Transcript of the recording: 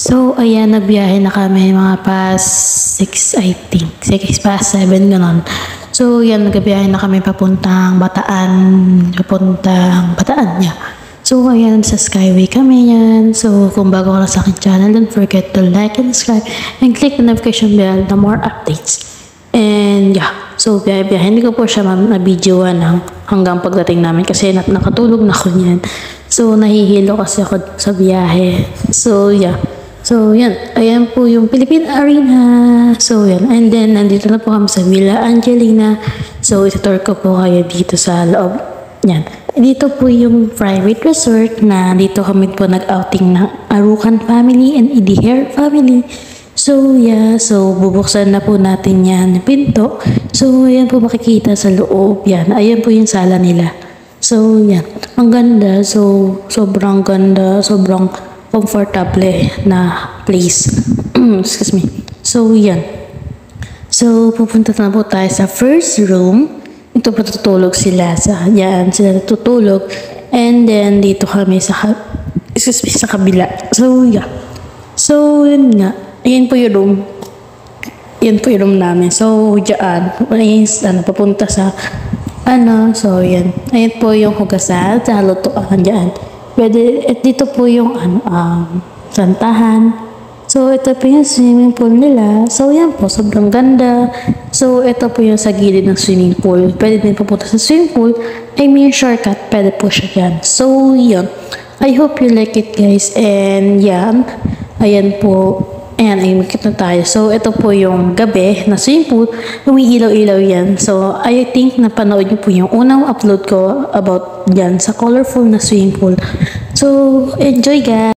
So, ayan, nagbiyahe na kami mga past 6, I think. 6 past 7, ganon. So, yan, nagbiyahe na kami papuntang Bataan, yeah. So, ayan, sa Skyway kami yan. So, kung bago ka na sa aking channel, don't forget to like and subscribe and click the notification bell na more updates. And, yeah. So, biyahe-biyahe. Hindi ko po siya na-videoan hanggang pagdating namin kasi nakatulog na ako niyan. So, nahihilo kasi ako sa biyahe. So, yeah. So, yan. Ayan po yung Philippine Arena. So, yan. And then, nandito na po kami sa Villa Angelina. So, itutur ko po kayo dito sa loob. Yan. Dito po yung private resort na dito kami po nag-outing ng Arucan family and Idiher family. So, yeah. So, bubuksan na po natin yan pinto. So, ayan po makikita sa loob. Yan. Ayan po yung sala nila. So, yan. Ang ganda. So, sobrang ganda. Sobrang comfortable na place. Excuse me. So, yan. So, pupunta na po tayo sa first room. Ito po tutulog sila. Yan, sila tutulog. And then, dito kami sa kabila. So, yeah. So, yun nga. Ayan po yung room. Yan po yung room namin. So, dyan. Ayan, papunta sa so, yan. Ayan po yung hugasan. Sa halutuan dyan. Pwede, at dito po yung santahan. So, ito po yung swimming pool nila. So, yan po, sobrang ganda. So, ito po yung sa gilid ng swimming pool. Pwede din papunta sa swimming pool. I mean, shortcut, pwede po siya yan. So, yun. I hope you like it, guys. And, yan. Ayan po. Ayan, ay makita tayo. So, ito po yung gabi na swimming pool. Umiilaw-ilaw yan. So, I think napanood niyo po yung unang upload ko about yan sa colorful na swimming pool. So, enjoy guys!